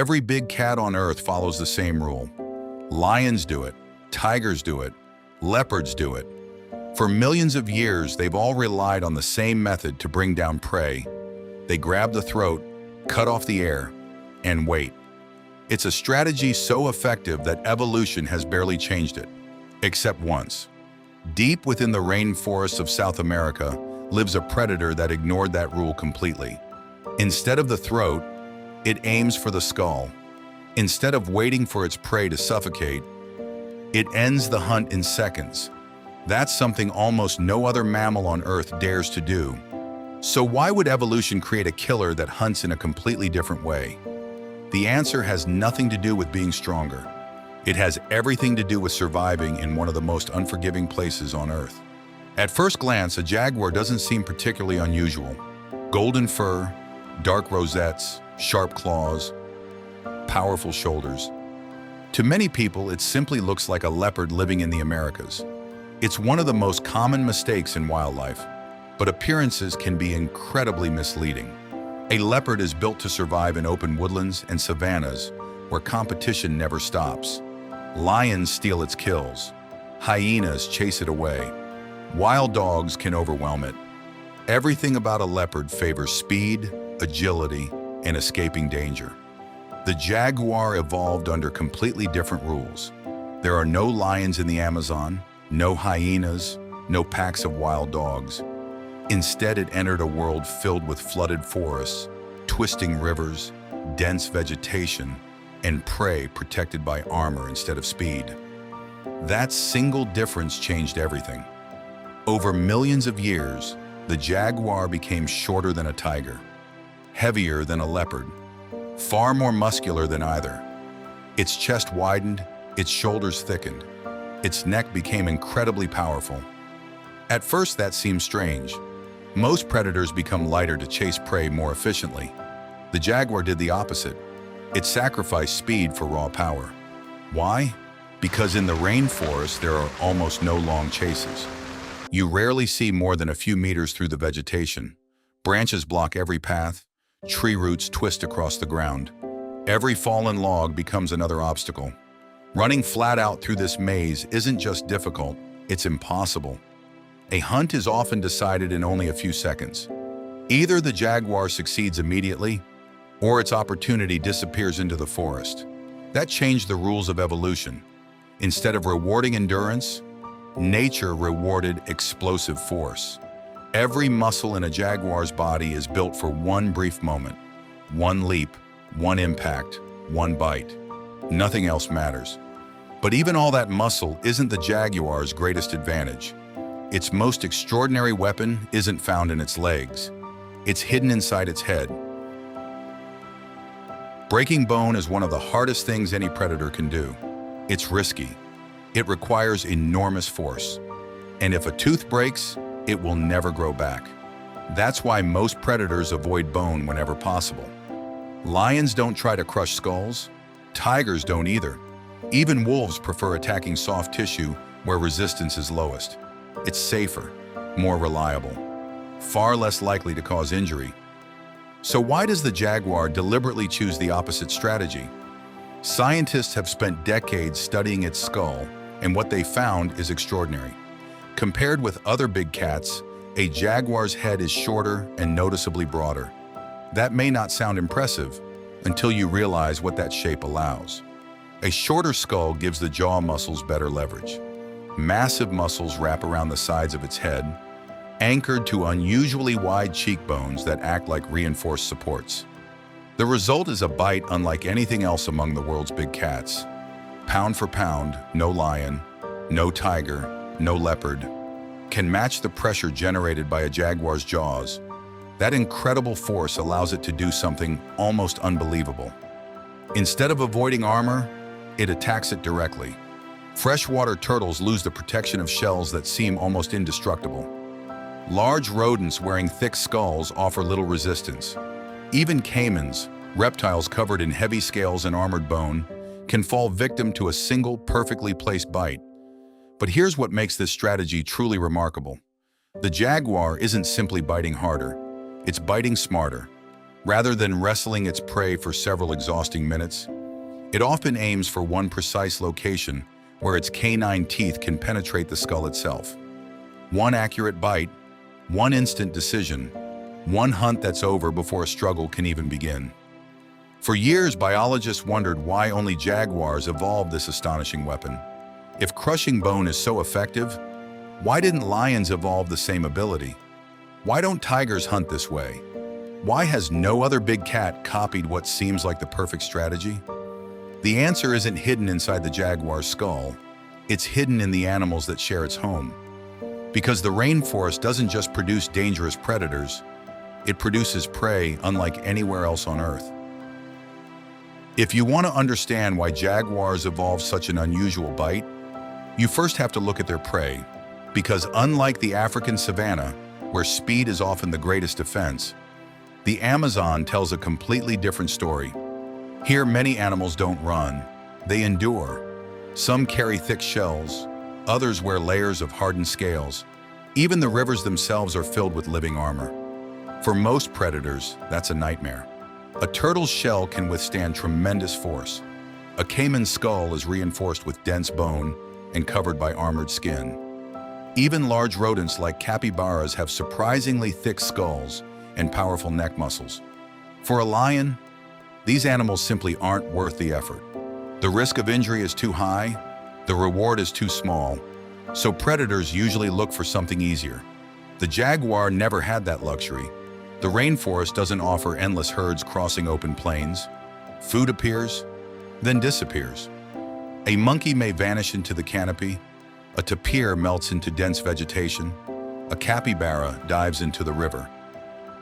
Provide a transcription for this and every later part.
Every big cat on Earth follows the same rule. Lions do it, tigers do it, leopards do it. For millions of years, they've all relied on the same method to bring down prey. They grab the throat, cut off the air, and wait. It's a strategy so effective that evolution has barely changed it, except once. Deep within the rainforests of South America lives a predator that ignored that rule completely. Instead of the throat, it aims for the skull. Instead of waiting for its prey to suffocate, it ends the hunt in seconds. That's something almost no other mammal on Earth dares to do. So why would evolution create a killer that hunts in a completely different way? The answer has nothing to do with being stronger. It has everything to do with surviving in one of the most unforgiving places on Earth. At first glance, a jaguar doesn't seem particularly unusual. Golden fur, dark rosettes, sharp claws, powerful shoulders. To many people, it simply looks like a leopard living in the Americas. It's one of the most common mistakes in wildlife, but appearances can be incredibly misleading. A leopard is built to survive in open woodlands and savannas where competition never stops. Lions steal its kills. Hyenas chase it away. Wild dogs can overwhelm it. Everything about a leopard favors speed, agility, and escaping danger. The jaguar evolved under completely different rules. There are no lions in the Amazon, no hyenas, no packs of wild dogs. Instead, it entered a world filled with flooded forests, twisting rivers, dense vegetation, and prey protected by armor instead of speed. That single difference changed everything. Over millions of years, the jaguar became shorter than a tiger, heavier than a leopard, far more muscular than either. Its chest widened, its shoulders thickened, its neck became incredibly powerful. At first, that seemed strange. Most predators become lighter to chase prey more efficiently. The jaguar did the opposite. It sacrificed speed for raw power. Why? Because in the rainforest, there are almost no long chases. You rarely see more than a few meters through the vegetation. Branches block every path. Tree roots twist across the ground. Every fallen log becomes another obstacle. Running flat out through this maze isn't just difficult, it's impossible. A hunt is often decided in only a few seconds. Either the jaguar succeeds immediately, or its opportunity disappears into the forest. That changed the rules of evolution. Instead of rewarding endurance, nature rewarded explosive force. Every muscle in a jaguar's body is built for one brief moment, one leap, one impact, one bite. Nothing else matters. But even all that muscle isn't the jaguar's greatest advantage. Its most extraordinary weapon isn't found in its legs. It's hidden inside its head. Breaking bone is one of the hardest things any predator can do. It's risky. It requires enormous force. And if a tooth breaks, it will never grow back. That's why most predators avoid bone whenever possible. Lions don't try to crush skulls. Tigers don't either. Even wolves prefer attacking soft tissue where resistance is lowest. It's safer, more reliable, far less likely to cause injury. So why does the jaguar deliberately choose the opposite strategy? Scientists have spent decades studying its skull, and what they found is extraordinary. Compared with other big cats, a jaguar's head is shorter and noticeably broader. That may not sound impressive until you realize what that shape allows. A shorter skull gives the jaw muscles better leverage. Massive muscles wrap around the sides of its head, anchored to unusually wide cheekbones that act like reinforced supports. The result is a bite unlike anything else among the world's big cats. Pound for pound, no lion, no tiger, no leopard can match the pressure generated by a jaguar's jaws. That incredible force allows it to do something almost unbelievable. Instead of avoiding armor, it attacks it directly. Freshwater turtles lose the protection of shells that seem almost indestructible. Large rodents wearing thick skulls offer little resistance. Even caimans, reptiles covered in heavy scales and armored bone, can fall victim to a single perfectly placed bite. But here's what makes this strategy truly remarkable. The jaguar isn't simply biting harder, it's biting smarter. Rather than wrestling its prey for several exhausting minutes, it often aims for one precise location where its canine teeth can penetrate the skull itself. One accurate bite, one instant decision, one hunt that's over before a struggle can even begin. For years, biologists wondered why only jaguars evolved this astonishing weapon. If crushing bone is so effective, why didn't lions evolve the same ability? Why don't tigers hunt this way? Why has no other big cat copied what seems like the perfect strategy? The answer isn't hidden inside the jaguar's skull. It's hidden in the animals that share its home. Because the rainforest doesn't just produce dangerous predators, it produces prey unlike anywhere else on Earth. If you want to understand why jaguars evolved such an unusual bite, you first have to look at their prey. Because unlike the African savanna, where speed is often the greatest defense, the Amazon tells a completely different story. Here, many animals don't run, they endure. Some carry thick shells, others wear layers of hardened scales. Even the rivers themselves are filled with living armor. For most predators, that's a nightmare. A turtle's shell can withstand tremendous force. A caiman's skull is reinforced with dense bone and covered by armored skin. Even large rodents like capybaras have surprisingly thick skulls and powerful neck muscles. For a lion, these animals simply aren't worth the effort. The risk of injury is too high, the reward is too small, so predators usually look for something easier. The jaguar never had that luxury. The rainforest doesn't offer endless herds crossing open plains. Food appears, then disappears. A monkey may vanish into the canopy, a tapir melts into dense vegetation, a capybara dives into the river.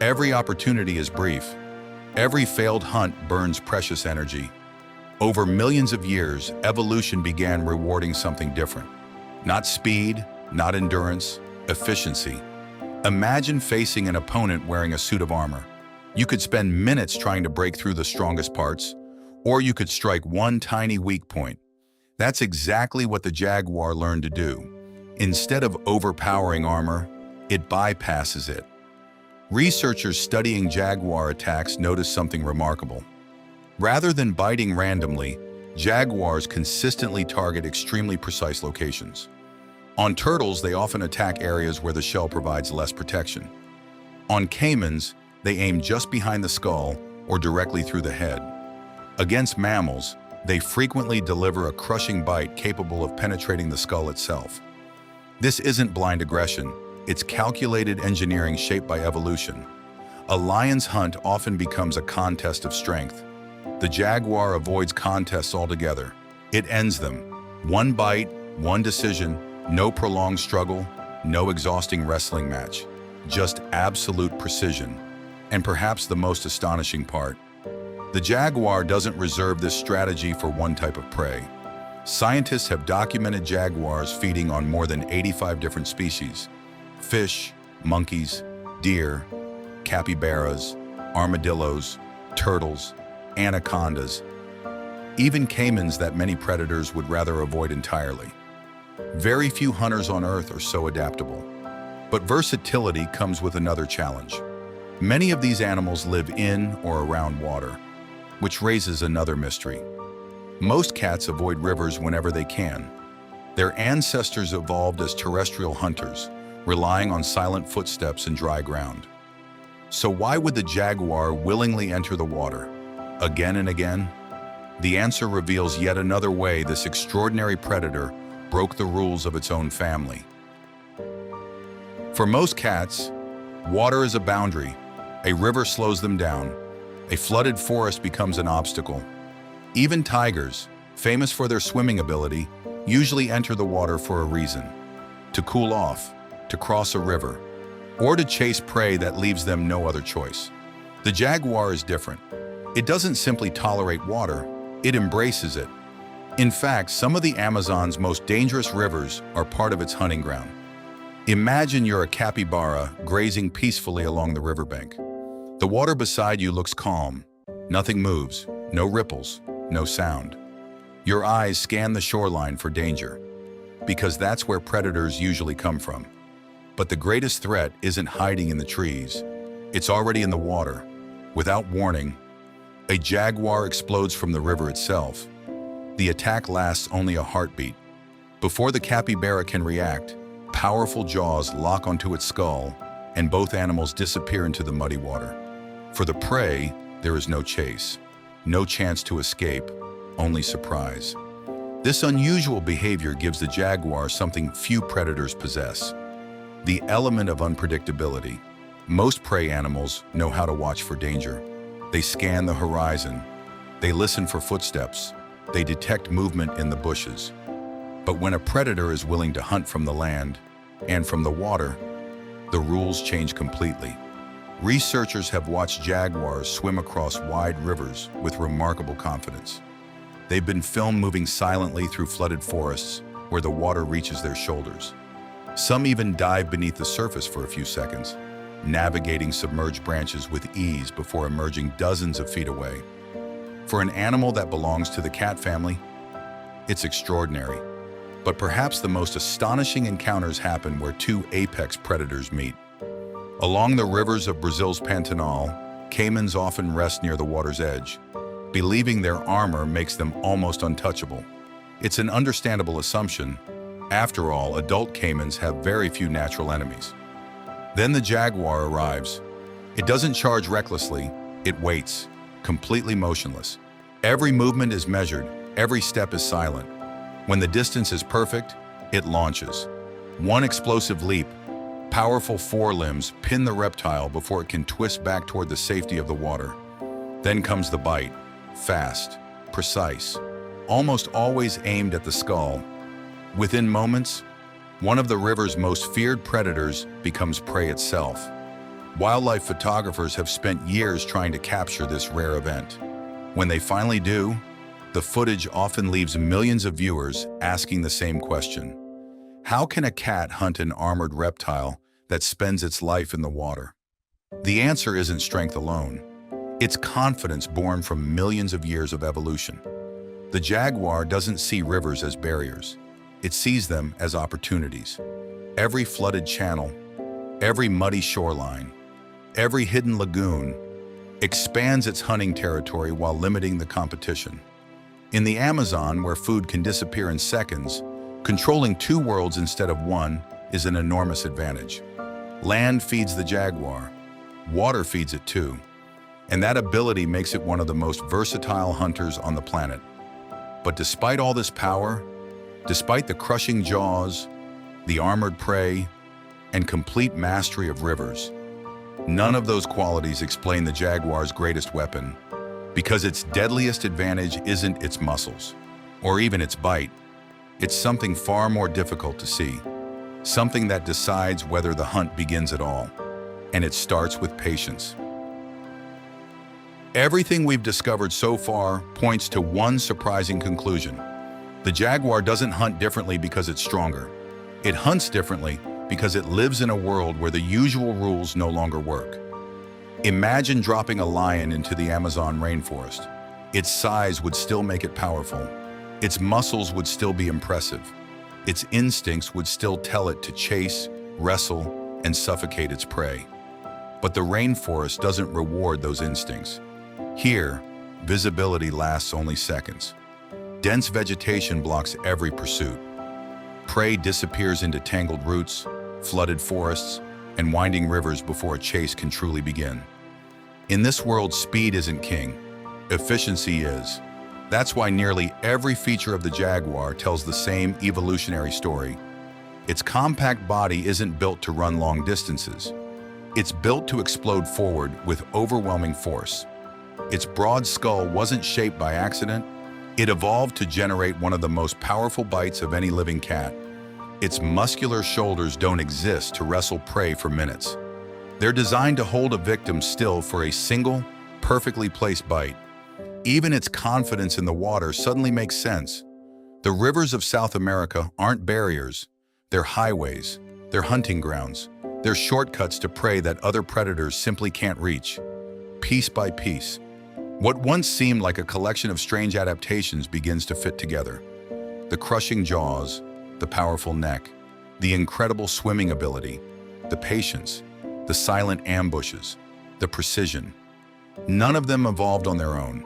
Every opportunity is brief. Every failed hunt burns precious energy. Over millions of years, evolution began rewarding something different. Not speed, not endurance, efficiency. Imagine facing an opponent wearing a suit of armor. You could spend minutes trying to break through the strongest parts, or you could strike one tiny weak point. That's exactly what the jaguar learned to do. Instead of overpowering armor, it bypasses it. Researchers studying jaguar attacks noticed something remarkable. Rather than biting randomly, jaguars consistently target extremely precise locations. On turtles, they often attack areas where the shell provides less protection. On caimans, they aim just behind the skull or directly through the head. Against mammals, they frequently deliver a crushing bite capable of penetrating the skull itself. This isn't blind aggression, it's calculated engineering shaped by evolution. A lion's hunt often becomes a contest of strength. The jaguar avoids contests altogether. It ends them. One bite, one decision, no prolonged struggle, no exhausting wrestling match. Just absolute precision. And perhaps the most astonishing part, the jaguar doesn't reserve this strategy for one type of prey. Scientists have documented jaguars feeding on more than 85 different species. Fish, monkeys, deer, capybaras, armadillos, turtles, anacondas, even caimans that many predators would rather avoid entirely. Very few hunters on Earth are so adaptable. But versatility comes with another challenge. Many of these animals live in or around water, which raises another mystery. Most cats avoid rivers whenever they can. Their ancestors evolved as terrestrial hunters, relying on silent footsteps and dry ground. So why would the jaguar willingly enter the water, again and again? The answer reveals yet another way this extraordinary predator broke the rules of its own family. For most cats, water is a boundary. A river slows them down. A flooded forest becomes an obstacle. Even tigers, famous for their swimming ability, usually enter the water for a reason: to cool off, to cross a river, or to chase prey that leaves them no other choice. The jaguar is different. It doesn't simply tolerate water, it embraces it. In fact, some of the Amazon's most dangerous rivers are part of its hunting ground. Imagine you're a capybara grazing peacefully along the riverbank. The water beside you looks calm. Nothing moves, no ripples, no sound. Your eyes scan the shoreline for danger, because that's where predators usually come from. But the greatest threat isn't hiding in the trees. It's already in the water, Without warning, a jaguar explodes from the river itself. The attack lasts only a heartbeat. Before the capybara can react, powerful jaws lock onto its skull, and both animals disappear into the muddy water. For the prey, there is no chase, no chance to escape, only surprise. This unusual behavior gives the jaguar something few predators possess: the element of unpredictability. Most prey animals know how to watch for danger. They scan the horizon. They listen for footsteps. They detect movement in the bushes. But when a predator is willing to hunt from the land and from the water, the rules change completely. Researchers have watched jaguars swim across wide rivers with remarkable confidence. They've been filmed moving silently through flooded forests where the water reaches their shoulders. Some even dive beneath the surface for a few seconds, navigating submerged branches with ease before emerging dozens of feet away. For an animal that belongs to the cat family, it's extraordinary. But perhaps the most astonishing encounters happen where two apex predators meet. Along the rivers of Brazil's Pantanal, caimans often rest near the water's edge, believing their armor makes them almost untouchable. It's an understandable assumption. After all, adult caimans have very few natural enemies. Then the jaguar arrives. It doesn't charge recklessly, it waits, completely motionless. Every movement is measured, every step is silent. When the distance is perfect, it launches. One explosive leap, powerful forelimbs pin the reptile before it can twist back toward the safety of the water. Then comes the bite, fast, precise, almost always aimed at the skull. Within moments, one of the river's most feared predators becomes prey itself. Wildlife photographers have spent years trying to capture this rare event. When they finally do, the footage often leaves millions of viewers asking the same question: how can a cat hunt an armored reptile that spends its life in the water? The answer isn't strength alone. It's confidence born from millions of years of evolution. The jaguar doesn't see rivers as barriers. It sees them as opportunities. Every flooded channel, every muddy shoreline, every hidden lagoon expands its hunting territory while limiting the competition. In the Amazon, where food can disappear in seconds, controlling two worlds instead of one is an enormous advantage. Land feeds the jaguar. Water feeds it too. And that ability makes it one of the most versatile hunters on the planet. But despite all this power, despite the crushing jaws, the armored prey, and complete mastery of rivers, none of those qualities explain the jaguar's greatest weapon, because its deadliest advantage isn't its muscles, or even its bite. It's something far more difficult to see, something that decides whether the hunt begins at all, and it starts with patience. Everything we've discovered so far points to one surprising conclusion. The jaguar doesn't hunt differently because it's stronger. It hunts differently because it lives in a world where the usual rules no longer work. Imagine dropping a lion into the Amazon rainforest. Its size would still make it powerful. Its muscles would still be impressive. Its instincts would still tell it to chase, wrestle, and suffocate its prey. But the rainforest doesn't reward those instincts. Here, visibility lasts only seconds. Dense vegetation blocks every pursuit. Prey disappears into tangled roots, flooded forests, and winding rivers before a chase can truly begin. In this world, speed isn't king. Efficiency is. That's why nearly every feature of the jaguar tells the same evolutionary story. Its compact body isn't built to run long distances. It's built to explode forward with overwhelming force. Its broad skull wasn't shaped by accident. It evolved to generate one of the most powerful bites of any living cat. Its muscular shoulders don't exist to wrestle prey for minutes. They're designed to hold a victim still for a single, perfectly placed bite. Even its confidence in the water suddenly makes sense. The rivers of South America aren't barriers. They're highways. They're hunting grounds. They're shortcuts to prey that other predators simply can't reach. Piece by piece, what once seemed like a collection of strange adaptations begins to fit together. The crushing jaws, the powerful neck, the incredible swimming ability, the patience, the silent ambushes, the precision. None of them evolved on their own.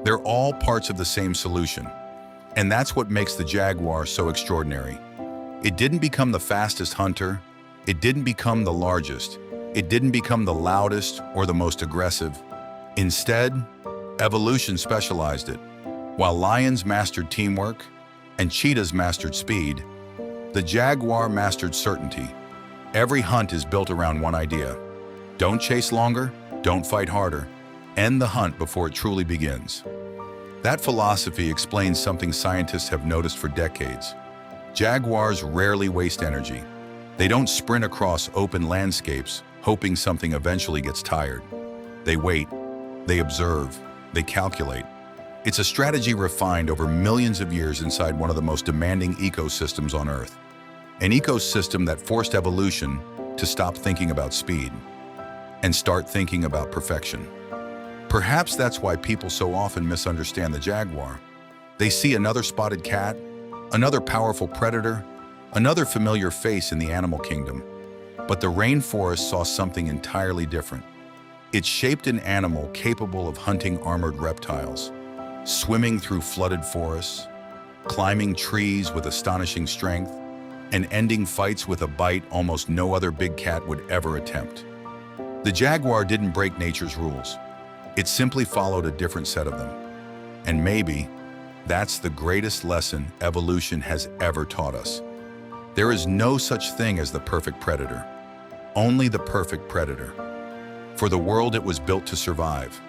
They're all parts of the same solution. And that's what makes the jaguar so extraordinary. It didn't become the fastest hunter. It didn't become the largest. It didn't become the loudest or the most aggressive. Instead, evolution specialized it. While lions mastered teamwork and cheetahs mastered speed, the jaguar mastered certainty. Every hunt is built around one idea. Don't chase longer, don't fight harder. End the hunt before it truly begins. That philosophy explains something scientists have noticed for decades. Jaguars rarely waste energy. They don't sprint across open landscapes, hoping something eventually gets tired. They wait, they observe, they calculate. It's a strategy refined over millions of years inside one of the most demanding ecosystems on Earth. An ecosystem that forced evolution to stop thinking about speed and start thinking about perfection. Perhaps that's why people so often misunderstand the jaguar. They see another spotted cat, another powerful predator, another familiar face in the animal kingdom. But the rainforest saw something entirely different. It shaped an animal capable of hunting armored reptiles, swimming through flooded forests, climbing trees with astonishing strength, and ending fights with a bite almost no other big cat would ever attempt. The jaguar didn't break nature's rules. It simply followed a different set of them. And maybe that's the greatest lesson evolution has ever taught us. There is no such thing as the perfect predator, only the perfect predator. For the world it was built to survive.